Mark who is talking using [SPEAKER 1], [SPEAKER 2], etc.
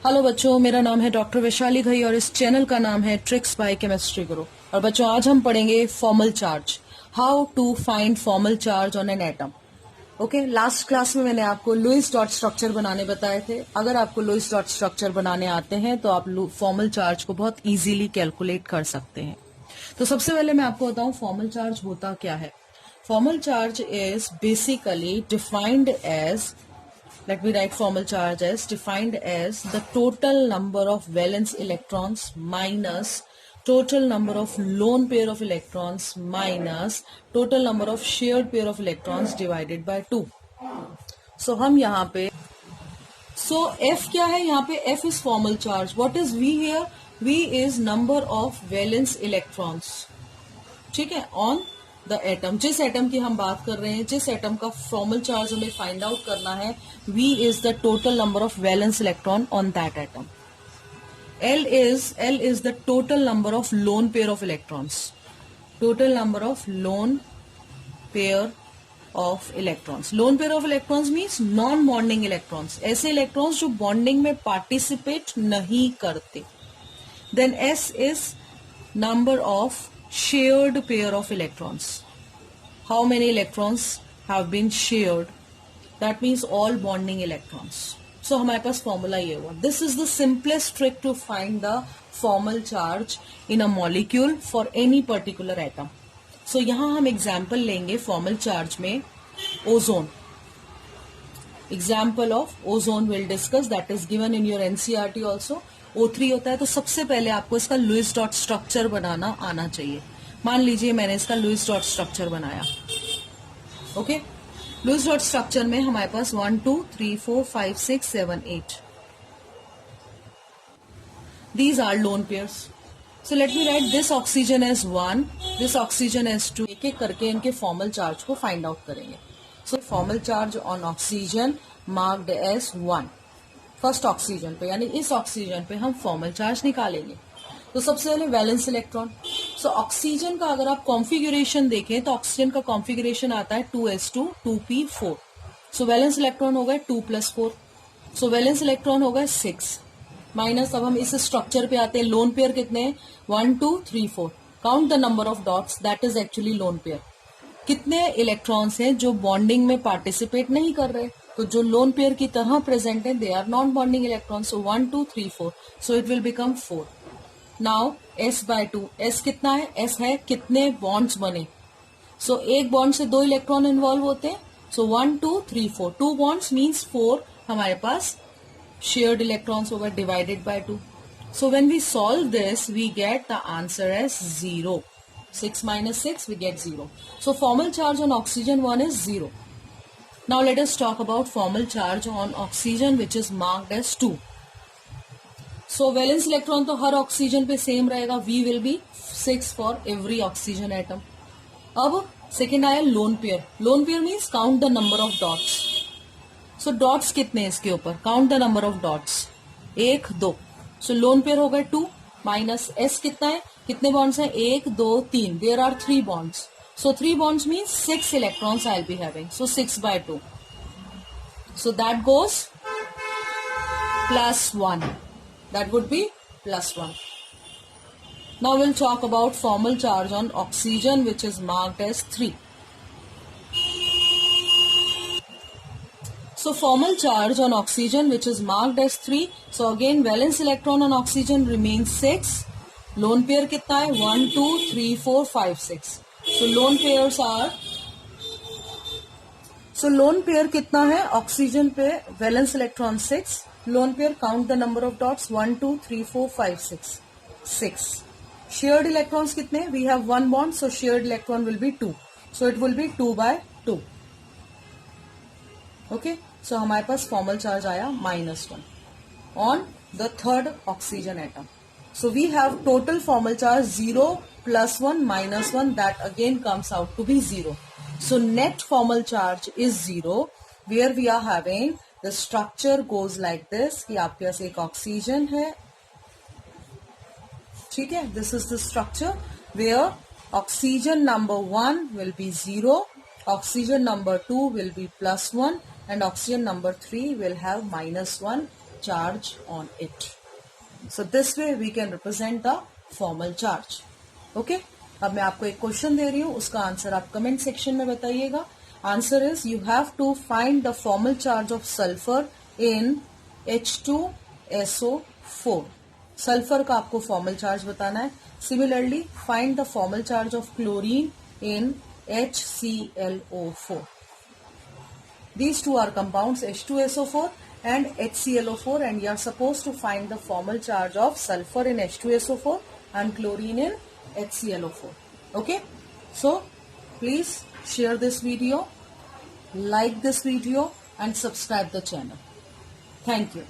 [SPEAKER 1] Hello बच्चों, मेरा नाम है डॉक्टर वैशाली घई और इस चैनल का नाम है ट्रिक्स बाय केमिस्ट्री गुरु। और बच्चों, आज हम पढ़ेंगे formal charge, how to find formal charge on an atom. Okay, last class में मैंने आपको लुईस डॉट स्ट्रक्चर बनाने बताए थे। अगर आपको लुईस डॉट स्ट्रक्चर बनाने आते हैं तो आप फॉर्मल चार्ज को बहुत इजीली कैलकुलेट कर सकते हैं। तो सबसे पहले मैं आपको बताऊं फॉर्मल चार्ज होता क्या है। Formal charge is basically defined as, let me write formal charge as defined as the total number of valence electrons minus total number of lone pair of electrons minus total number of shared pair of electrons divided by 2. So हम यहाँ पे F क्या है यहाँ पे? F is formal charge. What is V here? V is number of valence electrons. ठीक है, on the atom. जिस एटम की हम बात कर रहे हैं, जिस एटम का फॉर्मल चार्ज हमें फाइंड आउट करना है, V is the total number of valence electron on that atom. L is the total number of lone pair of electrons. Total number of lone pair of electrons. Lone pair of electrons means non-bonding electrons. ऐसे electrons जो bonding में participate नहीं करते। Then S is number of shared pair of electrons. How many electrons have been shared? That means all bonding electrons. So हमारे पास formula ये हुआ. This is the simplest trick to find the formal charge in a molecule for any particular atom. So यहाँ हम example लेंगे formal charge में ozone. Example of ozone will discuss, that is given in your NCERT also. O3 होता है, तो सबसे पहले आपको इसका लुईस डॉट स्ट्रक्चर बनाना आना चाहिए. मान लीजिए मैंने इसका लुईस डॉट स्ट्रक्चर बनाया. ओके, लुईस डॉट स्ट्रक्चर में हमारे पास 1 2 3 4 5 6 7 8 these are lone pairs. So let me write this oxygen as 1, this oxygen as 2. एक एक करके इनके फॉर्मल चार्ज को फाइंड आउट करेंगे. So formal charge on oxygen marked as 1. First oxygen पे, यानी इस ऑक्सीजन पे हम फॉर्मल चार्ज निकालेंगे. तो सबसे पहले वैलेंस इलेक्ट्रॉन. सो ऑक्सीजन का अगर आप कॉन्फ़िगरेशन देखें तो ऑक्सीजन का कॉन्फ़िगरेशन आता है 2s2 2p4. सो वैलेंस इलेक्ट्रॉन हो गए 2 + 4. सो वैलेंस इलेक्ट्रॉन हो गए 6 माइनस. अब हम इस स्ट्रक्चर पे आते हैं. लोन पेयर कितने हैं? 1 2 3 4. Count the number of dots, that is actually lone pair. कितने इलेक्ट्रॉन्स हैं जो बॉन्डिंग में पार्टिसिपेट नहीं कर रहे? तो जो लोन पेयर की तरह प्रेजेंट है, they are non bonding electrons. So 1 2 3 4. So it will become 4. Now S/2. S कितना है? S है कितने बॉन्ड्स बने. सो एक बॉन्ड से 2 इलेक्ट्रॉन इन्वॉल्व होते हैं. सो 1 2 3 4. 2 बॉन्ड्स मीन्स 4 हमारे पास शेयर्ड इलेक्ट्रॉन्स होगा divided by 2. So when we solve this we get the answer as 0. 6 minus 6 we get 0. So formal charge on oxygen 1 is 0. Now let us talk about formal charge on oxygen which is marked as 2. So valence electron तो हर oxygen पे same रहेगा. V will be 6 for every oxygen atom. अब second आया lone pair. Lone pair means count the number of dots. So dots कितने हैं इसके ऊपर? Count the number of dots. 1 2. So lone pair हो गए 2 माइनस S कितना है? कितने बॉन्ड्स हैं? 1 2 3. There are 3 bonds. So 3 bonds means 6 electrons I will be having. So 6/2. So that goes +1. That would be +1. Now we'll talk about formal charge on oxygen which is marked as 3. So formal charge on oxygen which is marked as 3. So again valence electron on oxygen remains 6. Lone pair कितना है? 1 2 3 4 5 6. So lone pairs are, so lone pair कितना है? Oxygen पे valence electron 6. Lone pair count the number of dots 1 2 3 4 5 6 6. Shared electrons कितने? We have 1 bond, so shared electron will be 2. So it will be 2/2. Okay, so हमारे पास formal charge आया -1 on the third oxygen atom. So we have total formal charge 0 + 1 - 1, that again comes out to be 0. So net formal charge is 0, where we are having the structure goes like this कि आपके पास एक oxygen है. ठीक है, this is the structure where oxygen number 1 will be 0, oxygen number 2 will be +1 and oxygen number 3 will have -1 charge on it. So this way we can represent the formal charge. Okay? अब मैं आपको एक question दे रही हूं, उसका answer आप comment section में बताइएगा. Answer is you have to find the formal charge of sulphur in H2SO4. Sulphur का आपको फॉर्मल चार्ज बताना है. Similarly find the formal charge of chlorine in HClO4. These two are compounds H2SO4 and HClO4, and you are supposed to find the formal charge of sulfur in H2SO4 and chlorine in HClO4. Okay? So, please share this video, like this video and subscribe the channel. Thank you.